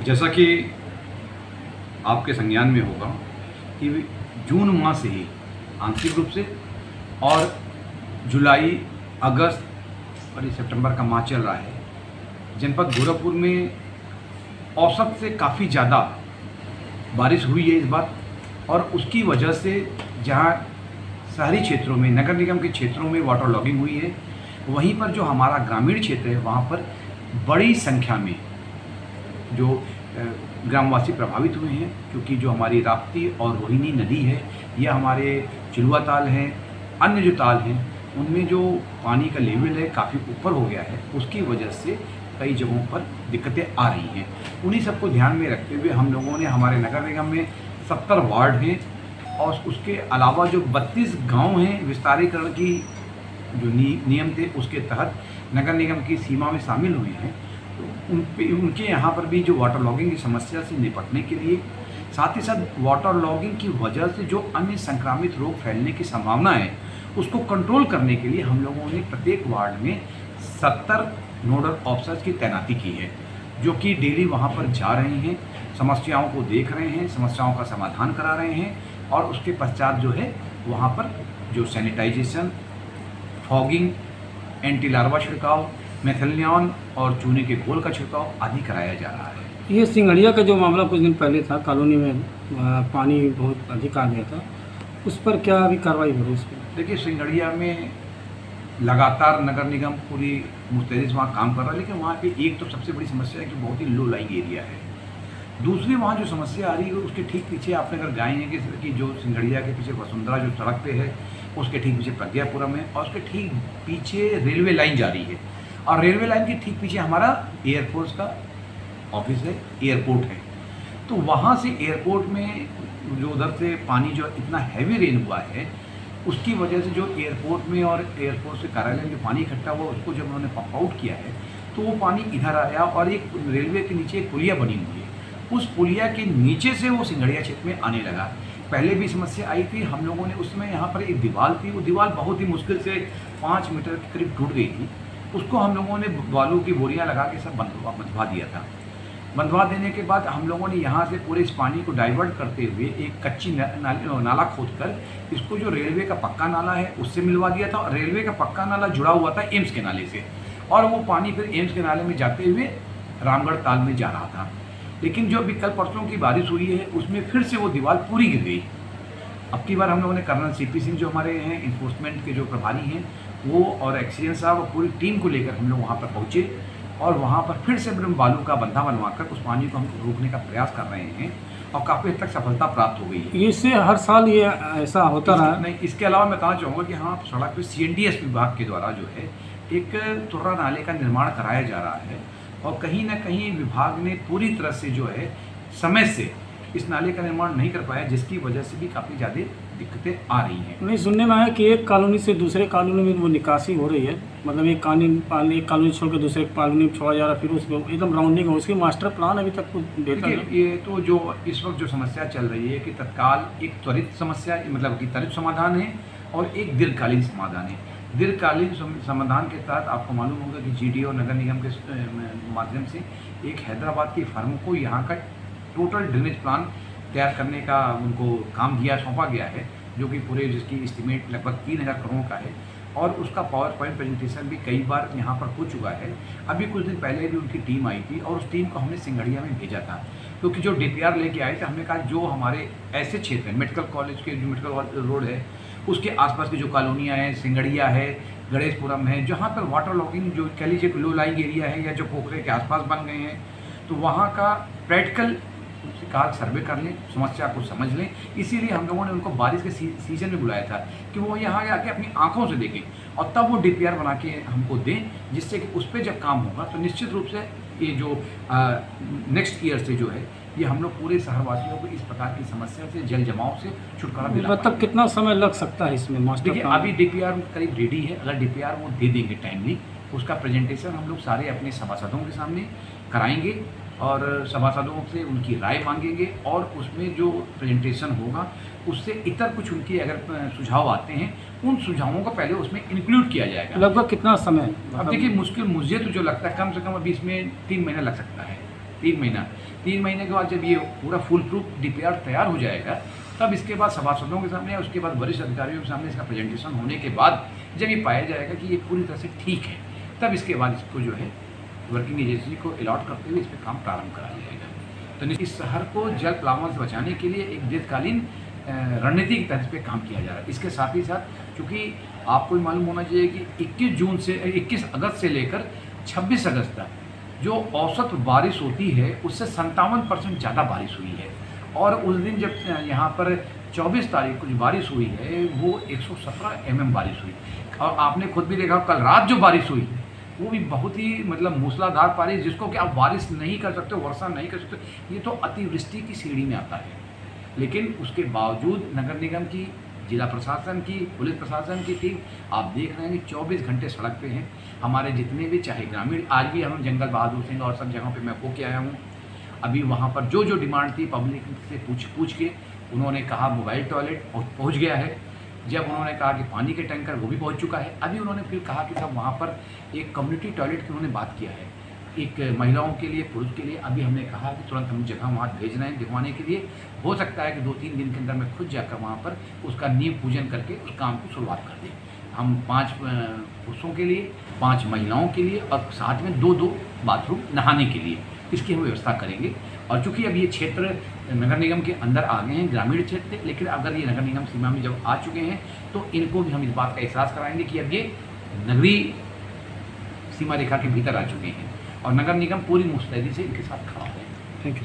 जैसा कि आपके संज्ञान में होगा कि जून माह से ही आंशिक रूप से और जुलाई, अगस्त और ये सितंबर का माह चल रहा है, जनपद गोरखपुर में औसत से काफ़ी ज़्यादा बारिश हुई है इस बार। और उसकी वजह से जहाँ शहरी क्षेत्रों में, नगर निगम के क्षेत्रों में वाटर लॉगिंग हुई है, वहीं पर जो हमारा ग्रामीण क्षेत्र है वहाँ पर बड़ी संख्या में जो ग्रामवासी प्रभावित हुए हैं, क्योंकि जो हमारी राप्ती और रोहिणी नदी है या हमारे चिलुआ ताल हैं, अन्य जो ताल हैं, उनमें जो पानी का लेवल है काफ़ी ऊपर हो गया है। उसकी वजह से कई जगहों पर दिक्कतें आ रही हैं। उन्हीं सबको ध्यान में रखते हुए हम लोगों ने, हमारे नगर निगम में 70 वार्ड हैं और उसके अलावा जो 32 गांव हैं विस्तारीकरण की जो नियम थे उसके तहत नगर निगम की सीमा में शामिल हुए हैं। तो उनके यहाँ पर भी जो वाटर लॉगिंग की समस्या से निपटने के लिए, साथ ही साथ वाटर लॉगिंग की वजह से जो अन्य संक्रामित रोग फैलने की संभावना है उसको कंट्रोल करने के लिए हम लोगों ने प्रत्येक वार्ड में 70 नोडल ऑफिसर्स की तैनाती की है, जो कि डेली वहाँ पर जा रहे हैं, समस्याओं को देख रहे हैं, समस्याओं का समाधान करा रहे हैं और उसके पश्चात जो है वहाँ पर जो सैनिटाइजेशन, फॉगिंग, एंटी लार्वा छिड़काव, मेथेलियन और चूने के घोल का छिड़काव आदि कराया जा रहा है। ये सिंगड़िया का जो मामला कुछ दिन पहले था, कॉलोनी में पानी बहुत अधिक आ गया था, उस पर क्या अभी कार्रवाई हो रही है इस पर? देखिए, सिंगड़िया में लगातार नगर निगम पूरी मुस्तैदी से वहाँ काम कर रहा है, लेकिन वहाँ पे एक तो सबसे बड़ी समस्या है कि बहुत ही लो लाइंग एरिया है। दूसरी वहाँ जो समस्या आ रही है उसके ठीक पीछे आपने अगर गए हैं कि जो सिंगड़िया के पीछे वसुंधरा जो सड़क पे है, उसके ठीक पीछे प्रज्ञापुरम है और उसके ठीक पीछे रेलवे लाइन जा रही है और रेलवे लाइन के ठीक पीछे हमारा एयरफोर्स का ऑफिस है, एयरपोर्ट है। तो वहाँ से एयरपोर्ट में जो उधर से पानी जो इतना हैवी रेन हुआ है, उसकी वजह से जो एयरपोर्ट में और एयरपोर्ट के कार्यालय में जो पानी इकट्ठा हुआ उसको जब उन्होंने पंप आउट किया है तो वो पानी इधर आया और एक रेलवे के नीचे एक पुलिया बनी हुई है, उस पुलिया के नीचे से वो सिंगड़िया क्षेत्र में आने लगा। पहले भी समस्या आई थी, हम लोगों ने उसमें यहाँ पर एक दीवार थी, वो दीवार बहुत ही मुश्किल से 5 मीटर के करीब टूट गई थी, उसको हम लोगों ने बालू की बोरियाँ लगा के सब बंधवा दिया था। बंधवा देने के बाद हम लोगों ने यहाँ से पूरे इस पानी को डाइवर्ट करते हुए एक कच्ची नाला खोदकर इसको जो रेलवे का पक्का नाला है उससे मिलवा दिया था और रेलवे का पक्का नाला जुड़ा हुआ था एम्स के नाले से और वो पानी फिर एम्स के नाले में जाते हुए रामगढ़ ताल में जा रहा था। लेकिन जो अभी कल परसों की बारिश हुई है उसमें फिर से वो दीवार पूरी गिर गई। अब की बार हम लोगों ने कर्नल CP सिंह जो हमारे हैं इन्फोर्समेंट के जो प्रभारी हैं वो और एक्सीडेंट साहब और पूरी टीम को लेकर हम लोग वहाँ पर पहुँचे और वहाँ पर फिर से बालू का बंधा बनवाकर उस पानी को हम रोकने का प्रयास कर रहे हैं और काफ़ी हद तक सफलता प्राप्त हो गई है। इससे हर साल ये ऐसा होता रहा? नहीं, इसके अलावा मैं कहना चाहूँगा कि हाँ, सड़क पे CNDS विभाग के द्वारा जो है एक तुर्रा नाले का निर्माण कराया जा रहा है और कहीं ना कहीं विभाग ने पूरी तरह से जो है समय से इस नाले का निर्माण नहीं कर पाया, जिसकी वजह से भी काफ़ी ज़्यादा दिक्कतें आ रही हैं। नहीं, सुनने में आया कि एक कॉलोनी से दूसरे कॉलोनी में वो निकासी हो रही है, मतलब एक कॉलोनी छोड़ के दूसरे कॉलोनी में छोड़ा जा रहा है, फिर उसमें एकदम राउंडिंग हो, उसकी मास्टर प्लान अभी तक कुछ बेहतर नहीं। ये तो जो इस वक्त जो समस्या चल रही है कि तत्काल एक त्वरित समस्या मतलब कि त्वरित समाधान है और एक दीर्घकालीन समाधान है। दीर्घकालीन समाधान के तहत आपको मालूम होगा कि GDO और नगर निगम के माध्यम से एक हैदराबाद की फर्म को यहाँ का टोटल ड्रेनेज प्लान तैयार करने का उनको काम सौंपा गया है, जो कि पूरे जिसकी एस्टिमेट लगभग 3000 करोड़ का है और उसका पावर पॉइंट प्रेजेंटेशन भी कई बार यहाँ पर हो चुका है। अभी कुछ दिन पहले भी उनकी टीम आई थी और उस टीम को हमने सिंगड़िया में भेजा था, क्योंकि जो DPR लेके आए थे हमने कहा जो हमारे ऐसे क्षेत्र हैं, मेडिकल कॉलेज के जो मेडिकल रोड है उसके आसपास की जो कॉलोनियाँ हैं, सिंगड़िया है, गणेशपुरम है, जहाँ पर वाटर लॉगिंग जो कह लीजिए लो लाइंग एरिया है या जो पोखरे के आसपास बन गए हैं, तो वहाँ का प्रैक्टिकल कार सर्वे कर लें, समस्या को समझ लें। इसीलिए हम लोगों ने उनको बारिश के सीजन में बुलाया था कि वो यहाँ आके अपनी आंखों से देखें और तब वो DPR बना के हमको दें, जिससे कि उस पर जब काम होगा तो निश्चित रूप से ये जो नेक्स्ट ईयर से जो है ये हम लोग पूरे शहरवासियों को इस प्रकार की समस्या से, जल जमाव से छुटकारा दिला। मतलब कितना समय लग सकता है इसमें मास्टर? देखिए, अभी DPR करीब रेडी है। अगर DPR वो दे देंगे टाइमली, उसका प्रेजेंटेशन हम लोग सारे अपने सभासदों के सामने कराएंगे और सभासदों से उनकी राय मांगेंगे और उसमें जो प्रेजेंटेशन होगा उससे इतर कुछ उनके अगर सुझाव आते हैं उन सुझावों को पहले उसमें इंक्लूड किया जाएगा। लगभग कितना समय? अब देखिए, मुश्किल मुझे तो जो लगता है कम से कम अभी इसमें 3 महीना लग सकता है, 3 महीना। 3 महीने के बाद जब ये पूरा फुल प्रूफ DPR तैयार हो जाएगा, तब इसके बाद सभासदों के सामने, उसके बाद वरिष्ठ अधिकारियों के सामने इसका प्रेजेंटेशन होने के बाद जब ये पाया जाएगा कि ये पूरी तरह से ठीक है, तब इसके बाद इसको जो है वर्किंग एजेंसी को अलॉट करते हुए इस पर काम प्रारंभ कराया जाएगा। तो इस शहर को जल प्लावन से बचाने के लिए एक दीर्घकालीन रणनीति की तर्ज पे काम किया जा रहा है। इसके साथ ही साथ चूँकि आपको मालूम होना चाहिए कि 21 अगस्त से लेकर 26 अगस्त तक जो औसत बारिश होती है उससे 57% ज़्यादा बारिश हुई है। और उस दिन जब यहाँ पर 24 तारीख को जो बारिश हुई है वो 117 mm बारिश हुई। और आपने खुद भी देखा कल रात जो बारिश हुई वो भी बहुत ही मतलब मूसलाधार बारिश, जिसको कि आप बारिश नहीं कर सकते, वर्षा नहीं कर सकते, ये तो अतिवृष्टि की श्रेणी में आता है। लेकिन उसके बावजूद नगर निगम की, जिला प्रशासन की, पुलिस प्रशासन की टीम आप देख रहे हैं कि 24 घंटे सड़क पे हैं। हमारे जितने भी चाहे ग्रामीण, आज भी हम जंगल बहादुर सिंह और सब जगहों पे मैं होके आया हूँ। अभी वहाँ पर जो जो डिमांड थी पब्लिक से पूछ के उन्होंने कहा मोबाइल टॉयलेट पहुँच गया है। जब उन्होंने कहा कि पानी के टैंकर वो भी पहुँच चुका है। अभी उन्होंने फिर कहा कि साहब वहाँ पर एक कम्युनिटी टॉयलेट की उन्होंने बात किया है, एक महिलाओं के लिए, पुरुष के लिए। अभी हमने कहा कि तुरंत हम जगह वहाँ भेज रहे हैं दिखवाने के लिए। हो सकता है कि 2-3 दिन के अंदर मैं खुद जाकर वहाँ पर उसका नींव पूजन करके उस काम को शुरुआत कर दें। हम 5 पुरुषों के लिए, 5 महिलाओं के लिए और साथ में 2-2 बाथरूम नहाने के लिए, इसकी हम व्यवस्था करेंगे। और चूँकि अब ये क्षेत्र नगर निगम के अंदर आ गए हैं, ग्रामीण क्षेत्र, लेकिन अगर ये नगर निगम सीमा में जब आ चुके हैं तो इनको भी हम इस बात का एहसास कराएंगे कि अब ये नगरीय सीमा रेखा के भीतर आ चुके हैं और नगर निगम पूरी मुस्तैदी से इनके साथ खड़ा है। Thank you.